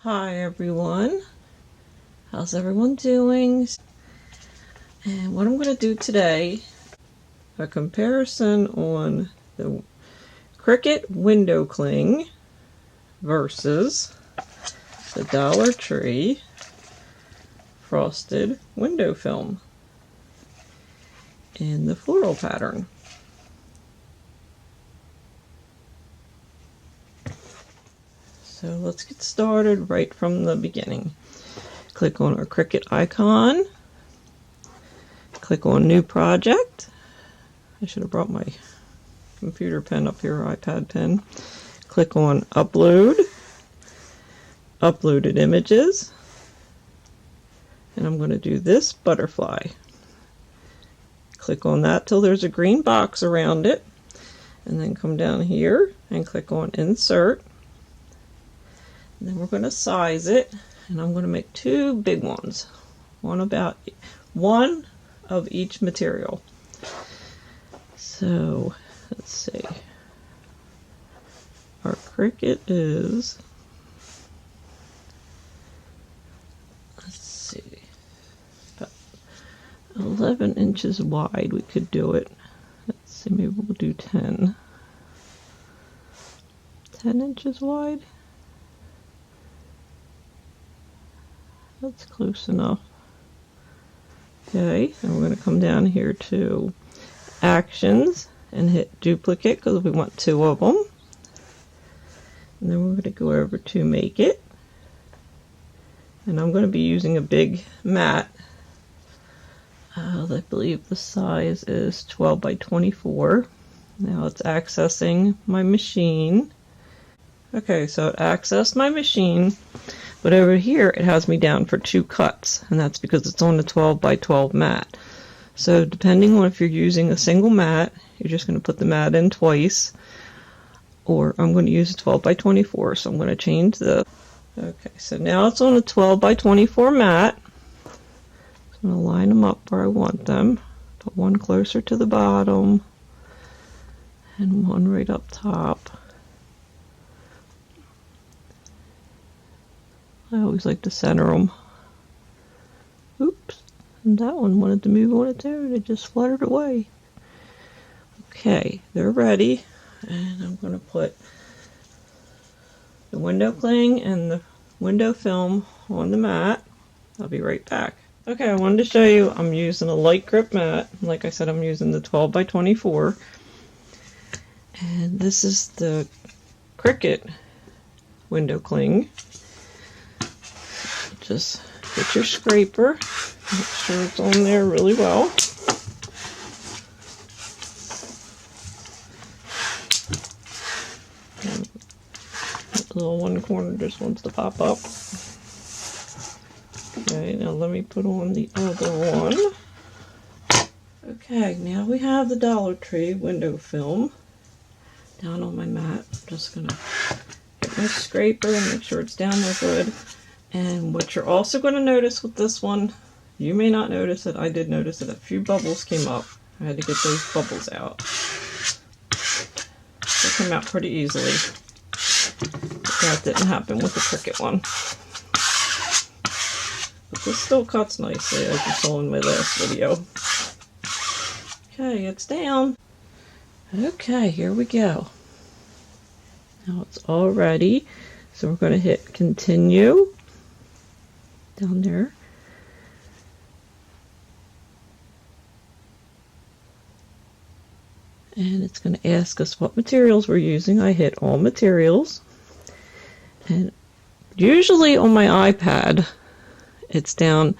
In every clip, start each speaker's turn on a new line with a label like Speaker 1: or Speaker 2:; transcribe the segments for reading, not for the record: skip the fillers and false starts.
Speaker 1: Hi everyone, how's everyone doing? And what I'm going to do today, a comparison on the Cricut window cling versus the Dollartree frosted window film in the floral pattern. So let's get started right from the beginning. Click on our Cricut icon. Click on New Project. I should have brought my computer pen up here, iPad pen. Click on Upload. Uploaded images. And I'm going to do this butterfly. Click on that till there's a green box around it. And then come down here and click on Insert. And then we're going to size it, and I'm going to make two big ones, one of each material. So let's see, our Cricut is, let's see, about 11 inches wide. We could do it. Let's see, maybe we'll do 10 inches wide. That's close enough. Okay, and we're going to come down here to Actions and hit Duplicate because we want two of them. And then we're going to go over to Make It. And I'm going to be using a big mat. I believe the size is 12 by 24. Now it's accessing my machine. Okay, so it accessed my machine. But over here it has me down for 2 cuts, and that's because it's on the 12 by 12 mat. So depending on if you're using a single mat, you're just going to put the mat in twice, or I'm going to use a 12 by 24, so I'm going to change the. Okay, so now it's on a 12 by 24 mat. I'm going to line them up where I want them. Put one closer to the bottom and one right up top. I always like to center them. Oops, and that one wanted to move on its own. It just fluttered away. Okay, they're ready. And I'm going to put the window cling and the window film on the mat. I'll be right back. Okay, I wanted to show you I'm using a light grip mat. Like I said, I'm using the 12 by 24. And this is the Cricut window cling. Just get your scraper, make sure it's on there really well. And the little one corner just wants to pop up. Okay, now let me put on the other one. Okay, now we have the Dollartree window film down on my mat. I'm just going to get my scraper and make sure it's down there good. And what you're also going to notice with this one, you may not notice it, I did notice it, a few bubbles came up. I had to get those bubbles out. They came out pretty easily. But that didn't happen with the Cricut one. But this still cuts nicely, as you saw in my last video. Okay, it's down. Okay, here we go. Now it's all ready. So we're going to hit Continue. Down there. And it's going to ask us what materials we're using. I hit All Materials. And usually on my iPad, it's down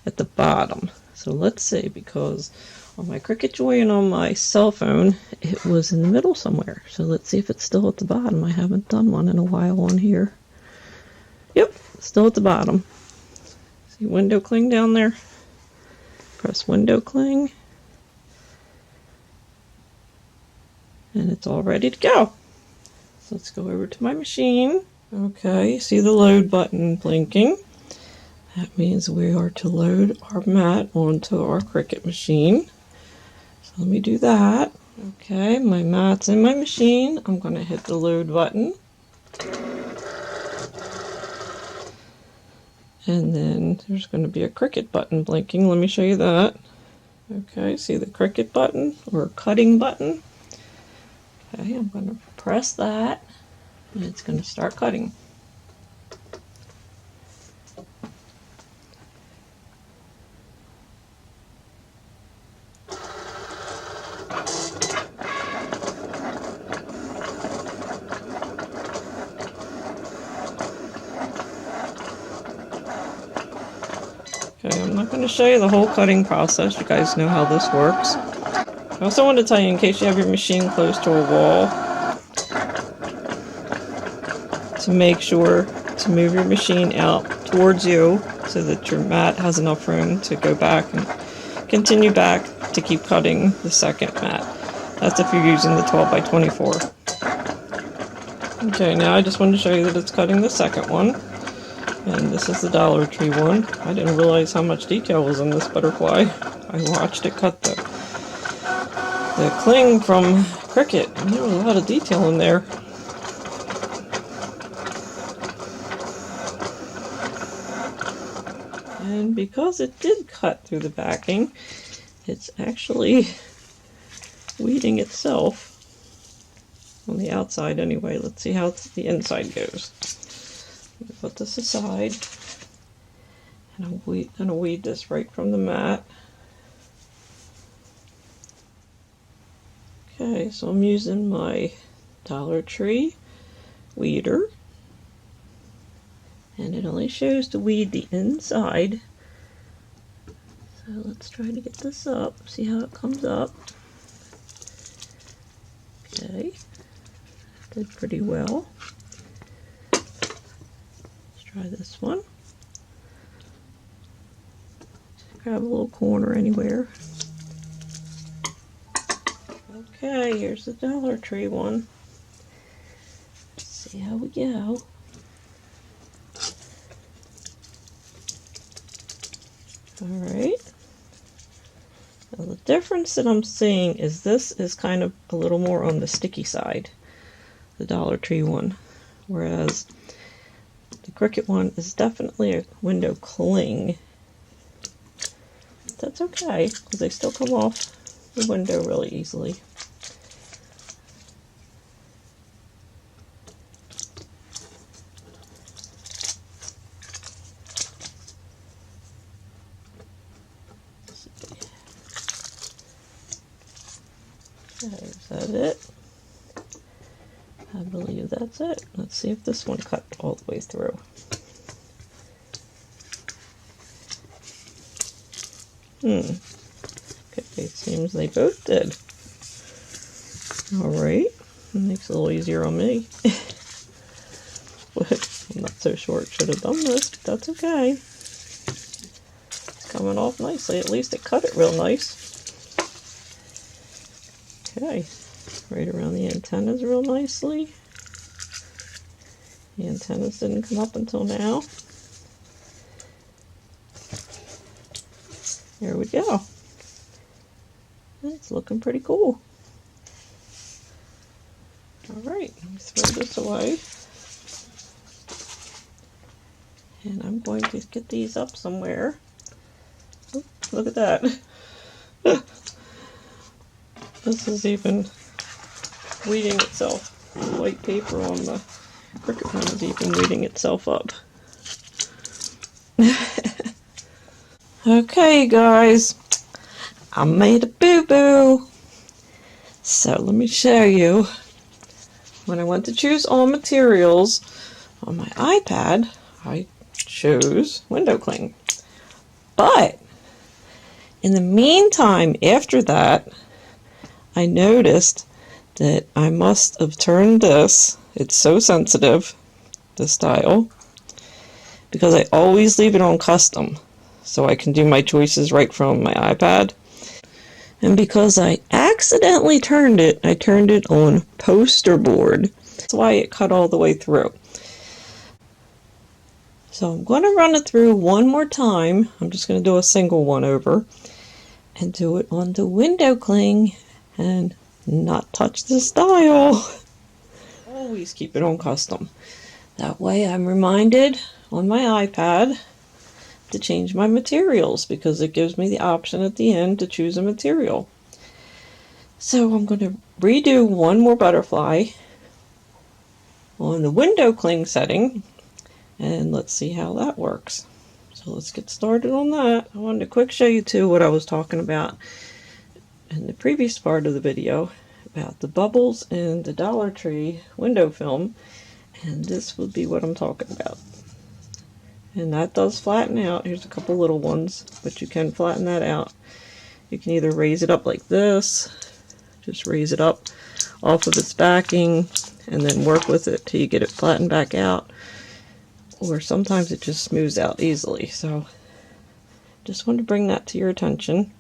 Speaker 1: at the bottom. So let's see, because on my Cricut Joy and on my cell phone, it was in the middle somewhere. So let's see if it's still at the bottom. I haven't done one in a while on here. Yep, still at the bottom. See window cling down there? Press window cling. And it's all ready to go. So let's go over to my machine. Okay, see the load button blinking. That means we are to load our mat onto our Cricut machine. So let me do that. Okay, my mat's in my machine. I'm going to hit the load button. And then there's going to be a Cricut button blinking. Let me show you that. Okay, see the Cricut button or cutting button? Okay, I'm going to press that and it's going to start cutting. Okay, I'm not going to show you the whole cutting process. You guys know how this works. I also want to tell you, in case you have your machine close to a wall, to make sure to move your machine out towards you so that your mat has enough room to go back and continue back to keep cutting the second mat. That's if you're using the 12 by 24. Okay, now I just wanted to show you that it's cutting the second one. And this is the Dollartree one. I didn't realize how much detail was in this butterfly. I watched it cut the cling from Cricut, and there was a lot of detail in there. And because it did cut through the backing, it's actually weeding itself on the outside anyway. Let's see how the inside goes. Let me put this aside, and I'm going to weed this right from the mat. Okay, so I'm using my Dollartree weeder, and it only shows to weed the inside. So let's try to get this up, see how it comes up. Okay, did pretty well. Try this one. Just grab a little corner anywhere. Okay, here's the Dollartree one. Let's see how we go. Alright. Now the difference that I'm seeing is this is kind of a little more on the sticky side, the Dollartree one, whereas the Cricut one is definitely a window cling. That's okay, because they still come off the window really easily. Okay, is that it? I believe that's it. Let's see if this one cut all the way through. Okay, it seems they both did. Alright, makes it a little easier on me. But I'm not so sure it should have done this, but that's okay. It's coming off nicely. At least it cut it real nice. Okay, right around the antennas real nicely. The antennas didn't come up until now. There we go. It's looking pretty cool. Alright, let me throw this away. And I'm going to get these up somewhere. Oh, look at that. This is even weeding itself. The white paper on the Cricut one is even weeding itself up. Okay, guys, I made a boo-boo. So let me show you. When I went to choose all materials on my iPad, I chose window cling. But in the meantime, after that, I noticed that I must have turned this, it's so sensitive, this dial, because I always leave it on custom, so I can do my choices right from my iPad. And because I accidentally turned it, I turned it on poster board. That's why it cut all the way through. So I'm going to run it through one more time. I'm just going to do a single one over and do it on the window cling and not touch this dial. Always keep it on custom. That way I'm reminded on my iPad to change my materials because it gives me the option at the end to choose a material. So I'm going to redo one more butterfly on the window cling setting, and let's see how that works. So let's get started on that. I wanted to quick show you too what I was talking about in the previous part of the video about the bubbles and the Dollartree window film, and this would be what I'm talking about. And that does flatten out. Here's a couple little ones, but you can flatten that out. You can either raise it up like this, just raise it up off of its backing and then work with it till you get it flattened back out, or sometimes it just smooths out easily. So just wanted to bring that to your attention.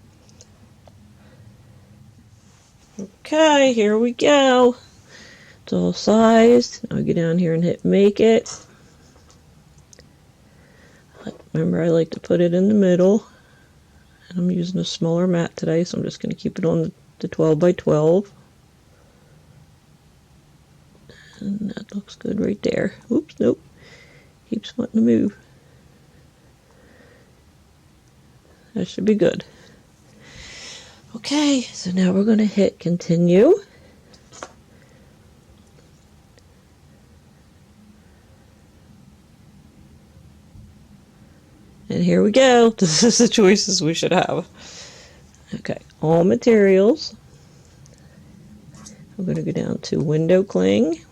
Speaker 1: Okay, here we go. It's all sized. I'll get down here and hit make it. Remember, I like to put it in the middle, and I'm using a smaller mat today, so I'm just going to keep it on the 12 by 12. And that looks good right there. Oops, nope. Keeps wanting to move. That should be good. Okay, so now we're going to hit continue. And here we go. This is the choices we should have. Okay, all materials. I'm going to go down to window cling.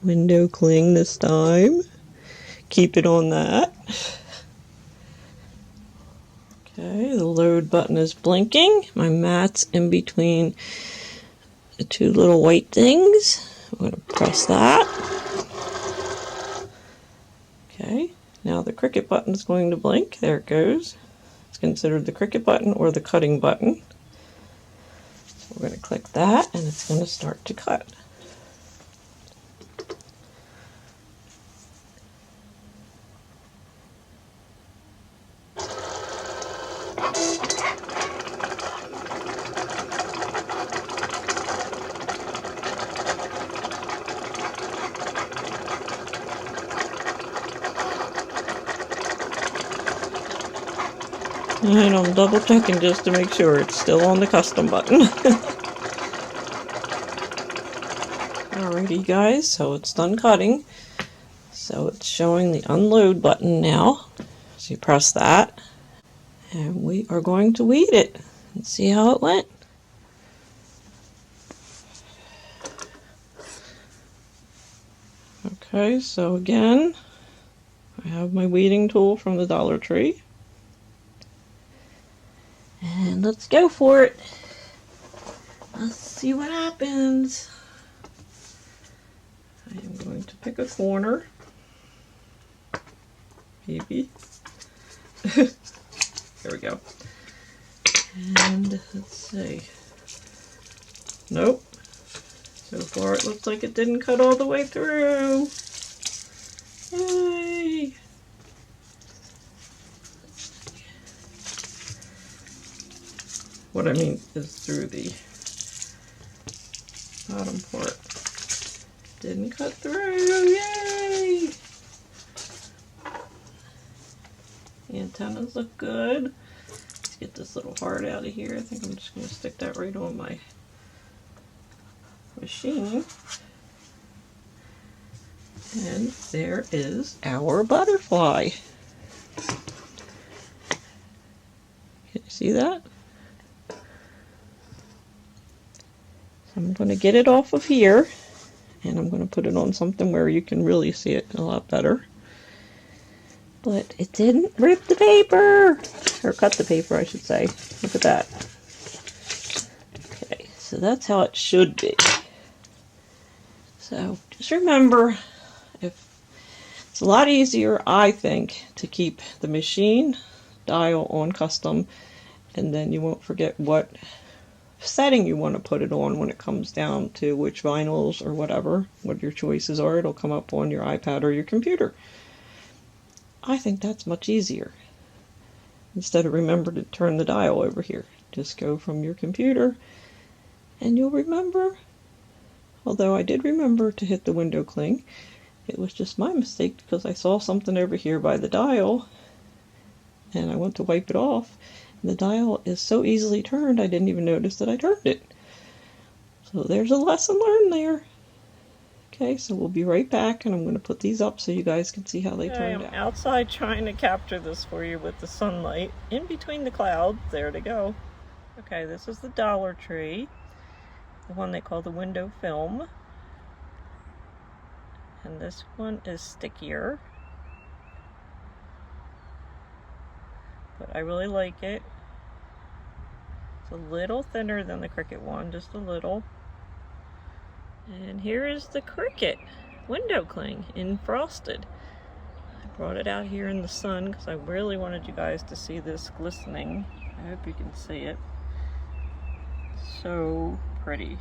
Speaker 1: Window cling this time. Keep it on that. Okay, the load button is blinking. My mat's in between the two little white things. I'm going to press that. Okay, now the Cricut button is going to blink. There it goes. It's considered the Cricut button or the cutting button. So we're going to click that and it's going to start to cut. And I'm double checking just to make sure it's still on the custom button. Alrighty guys, so it's done cutting. So it's showing the unload button now. So you press that. And we are going to weed it and see how it went. Okay, so again, I have my weeding tool from the Dollartree. And let's go for it. Let's see what happens. I am going to pick a corner. Maybe. There we go. And let's see. Nope. So far it looks like it didn't cut all the way through. Yay! What I mean is through the bottom part. Didn't cut through, yay! The antennas look good. Let's get this little heart out of here. I think I'm just going to stick that right on my machine. And there is our butterfly. Can you see that? I'm going to get it off of here, and I'm going to put it on something where you can really see it a lot better. But it didn't rip the paper, or cut the paper, I should say. Look at that. Okay, so that's how it should be. So just remember, it's a lot easier, I think, to keep the machine dial on custom, and then you won't forget what setting you want to put it on when it comes down to which vinyls or whatever, what your choices are. It'll come up on your iPad or your computer. I think that's much easier. Instead of remember to turn the dial over here, just go from your computer and you'll remember, although I did remember to hit the window cling It was just my mistake because I saw something over here by the dial and I went to wipe it off. And the dial is so easily turned I didn't even notice that I turned it. So there's a lesson learned there. Okay, so we'll be right back, and I'm going to put these up so you guys can see how they turned out. I'm outside trying to capture this for you with the sunlight in between the clouds. There to go. Okay, this is the Dollartree, the one they call the window film. And this one is stickier. But I really like it. It's a little thinner than the Cricut one, just a little. And here is the Cricut window cling in frosted. I brought it out here in the sun because I really wanted you guys to see this glistening. I hope you can see it. So pretty.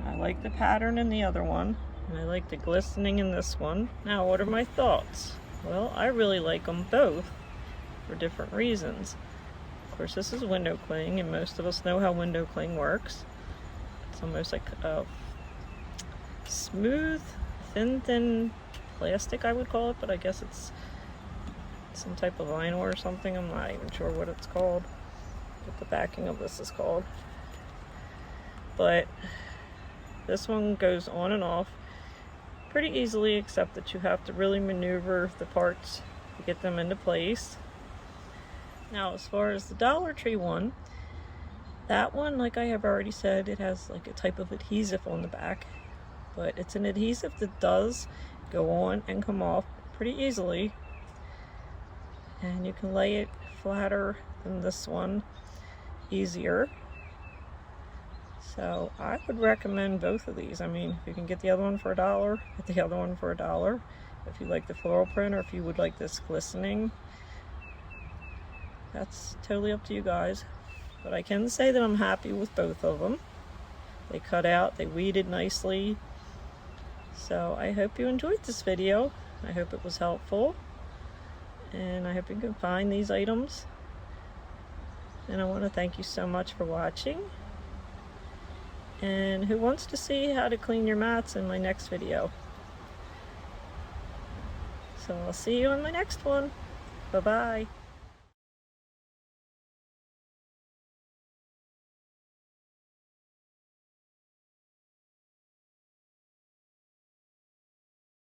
Speaker 1: I like the pattern in the other one, and I like the glistening in this one. Now, what are my thoughts? Well, I really like them both for different reasons. Of course, this is window cling, and most of us know how window cling works. It's almost like a smooth, thin plastic, I would call it, but I guess it's some type of vinyl or something. I'm not even sure what it's called, what the backing of this is called. But this one goes on and off pretty easily, except that you have to really maneuver the parts to get them into place. Now, as far as the Dollartree one, that one, like I have already said, it has like a type of adhesive on the back, but it's an adhesive that does go on and come off pretty easily, and you can lay it flatter than this one, easier. So I would recommend both of these. I mean, if you can get the other one for $1, get the other one for $1. If you like the floral print, or if you would like this glistening, that's totally up to you guys. But I can say that I'm happy with both of them. They cut out, they weeded nicely. So I hope you enjoyed this video. I hope it was helpful. And I hope you can find these items. And I want to thank you so much for watching. And who wants to see how to clean your mats in my next video? So I'll see you in my next one. Bye-bye.